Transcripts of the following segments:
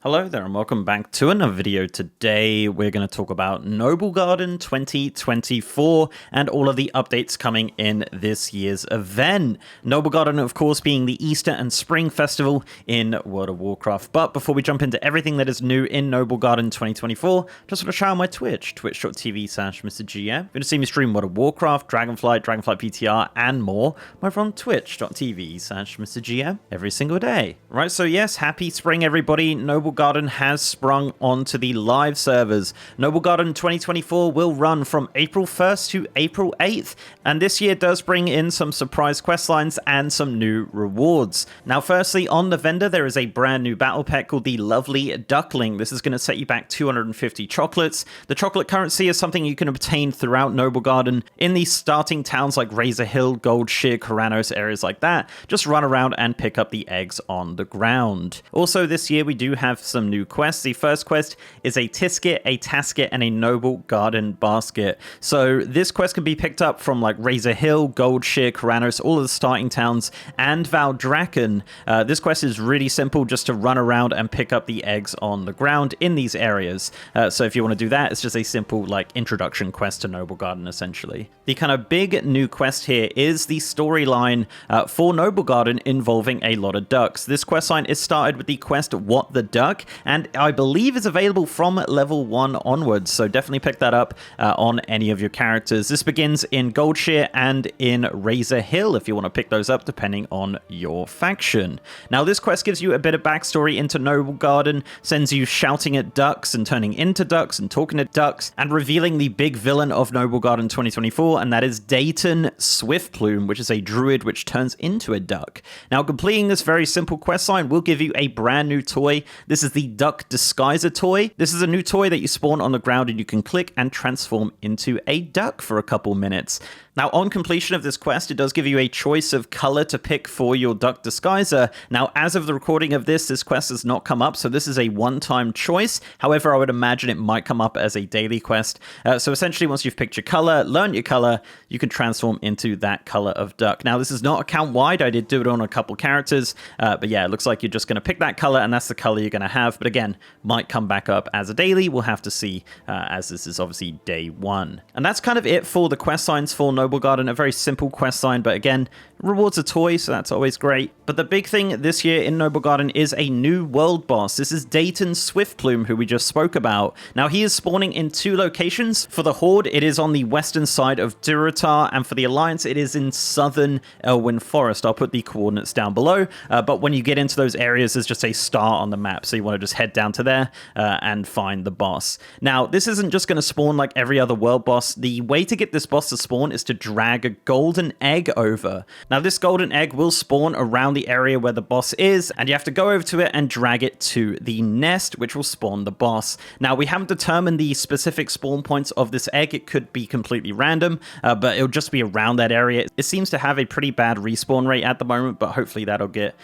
Hello there and welcome back to another video. Today we're going to talk about Noblegarden 2024 and all of the updates coming in this year's event. Noblegarden, of course, being the Easter and Spring Festival in World of Warcraft. But before we jump into everything that is new in Noblegarden 2024, just want to shout out my Twitch, twitch.tv/MrGM. You're going to see me stream World of Warcraft, Dragonflight PTR, and more over on twitch.tv/MrGM every single day. Right, so yes, happy spring everybody. Noblegarden has sprung onto the live servers. Noblegarden 2024 will run from April 1st to April 8th, and this year does bring in some surprise questlines and some new rewards. Now, firstly, on the vendor, there is a brand new battle pet called the Lovely Duckling. This is going to set you back 250 chocolates. The chocolate currency is something you can obtain throughout Noblegarden in these starting towns like Razor Hill, Goldshear, Karanos, areas like that. Just run around and pick up the eggs on the ground. Also, this year we do have some new quests. The first quest is a Tisket, a Tasket, and a Noblegarden basket. So this quest can be picked up from like Razor Hill, Goldshear, Karanos, all of the starting towns, and Valdrakken. This quest is really simple, just to run around and pick up the eggs on the ground in these areas. So if you want to do that, it's just a simple like introduction quest to Noblegarden, essentially. The kind of big new quest here is the storyline for Noblegarden involving a lot of ducks. This quest line is started with the quest What the Duck, and I believe is available from level 1 onwards, so definitely pick that up on any of your characters. This begins in Goldshear and in Razor Hill if you want to pick those up depending on your faction. Now this quest gives you a bit of backstory into Noblegarden, sends you shouting at ducks and turning into ducks and talking to ducks, and revealing the big villain of Noblegarden 2024, and that is Daeton Swiftplume, which is a druid which turns into a duck. Now completing this very simple quest line will give you a brand new toy. This is the Duck Disguiser toy. This is a new toy that you spawn on the ground and you can click and transform into a duck for a couple minutes. Now, on completion of this quest, it does give you a choice of color to pick for your Duck Disguiser. Now, as of the recording of this quest has not come up, so this is a one-time choice. However, I would imagine it might come up as a daily quest. So essentially, once you've picked your color, learned your color, you can transform into that color of duck. Now, this is not account-wide. I did do it on a couple characters, but yeah, it looks like you're just going to pick that color, and that's the color you're going to have. But again, might come back up as a daily. We'll have to see, as this is obviously day 1. And that's kind of it for the quest lines for Noblegarden, a very simple quest line, but again, rewards a toy, so that's always great. But the big thing this year in Noblegarden is a new world boss. This is Daeton Swiftplume, who we just spoke about. Now, he is spawning in 2 locations. For the Horde, it is on the western side of Durotar, and for the Alliance, it is in southern Elwyn Forest. I'll put the coordinates down below, but when you get into those areas, there's just a star on the map, so you want to just head down to there and find the boss. Now, this isn't just going to spawn like every other world boss. The way to get this boss to spawn is to drag a golden egg over. Now, this golden egg will spawn around the area where the boss is, and you have to go over to it and drag it to the nest, which will spawn the boss. Now, we haven't determined the specific spawn points of this egg. It could be completely random, but it'll just be around that area. It seems to have a pretty bad respawn rate at the moment, but hopefully that'll get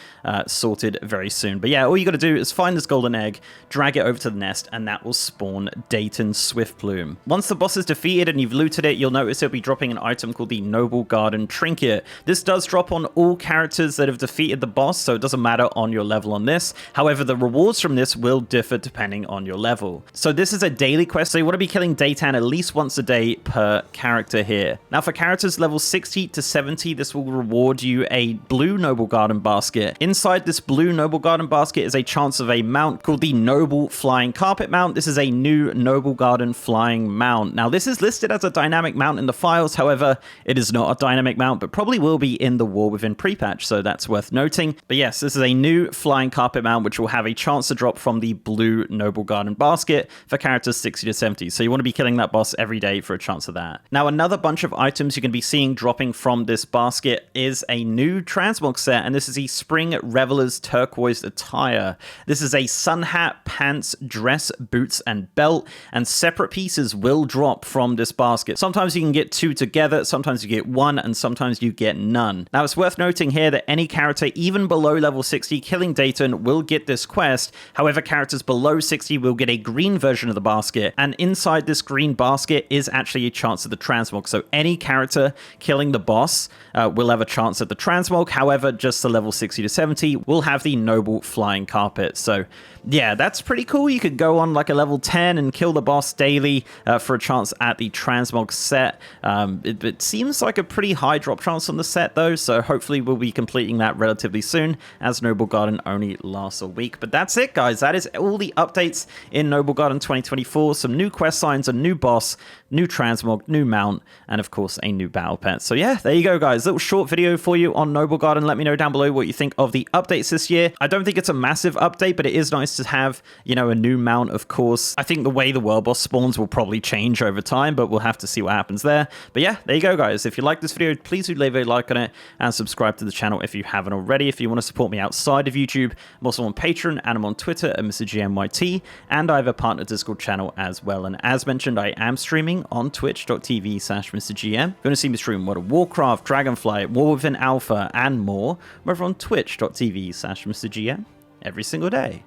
sorted very soon. But yeah, all you got to do is find this golden egg, drag it over to the nest, and that will spawn Daeton Swiftplume. Once the boss is defeated and you've looted it, you'll notice it'll be dropping an item called the Noblegarden Trinket. This does drop on all characters that have defeated the boss, so it doesn't matter on your level on this. However, the rewards from this will differ depending on your level. So this is a daily quest, so you want to be killing Daeton at least once a day per character here. Now, for characters level 60 to 70, this will reward you a blue Noblegarden basket. Inside this blue Noblegarden basket is a chance of a mount called the Noble Flying Carpet Mount. This is a new Noblegarden flying mount. Now, this is listed as a dynamic mount in the files. However, it is not a dynamic mount, but probably will be in the War Within pre-patch, so that's worth noting. But yes, this is a new flying carpet mount, which will have a chance to drop from the blue Noblegarden basket for characters 60 to 70. So you want to be killing that boss every day for a chance of that. Now, another bunch of items you're going to be seeing dropping from this basket is a new Transmog set, and this is the Spring Revelers Turquoise Attire. This is a sun hat, pants, dress, boots, and belt, and separate pieces will drop from this basket. Sometimes you can get 2 together, sometimes you get 1, and sometimes you get none. Now, it's worth noting here that any character even below level 60 killing Daeton will get this quest. However, characters below 60 will get a green version of the basket, and inside this green basket is actually a chance at the Transmog. So any character killing the boss will have a chance at the Transmog. However, just the level 60 to 70 will have the Noble Flying Carpet. So yeah, that's pretty cool. You could go on like a level 10 and kill the boss daily for a chance at the Transmog set. It seems like a pretty high drop chance on the set though, so hopefully we'll be completing that relatively soon, as Noblegarden only lasts a week. But that's it, guys. That is all the updates in Noblegarden 2024. Some new quest signs, a new boss, new Transmog, new mount, and of course a new battle pet. So yeah, there you go, guys. Little short video for you on Noblegarden. Let me know down below what you think of the updates this year. I don't think it's a massive update, but it is nice to have, you know, a new mount, of course. I think the way the world boss spawns will probably change over time, but we'll have to see what happens there. But yeah, there you go, guys. If you like this video, please do leave a like on it and subscribe to the channel if you haven't already. If you want to support me outside of YouTube, I'm also on Patreon and I'm on Twitter at MrGMYT, and I have a partner Discord channel as well. And as mentioned, I am streaming on twitch.tv/MrGM. If you want to see me stream World of Warcraft, Dragonflight, War Within Alpha, and more, I'm over on twitch.tv/MrGM every single day.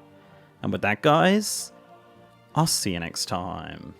And with that, guys, I'll see you next time.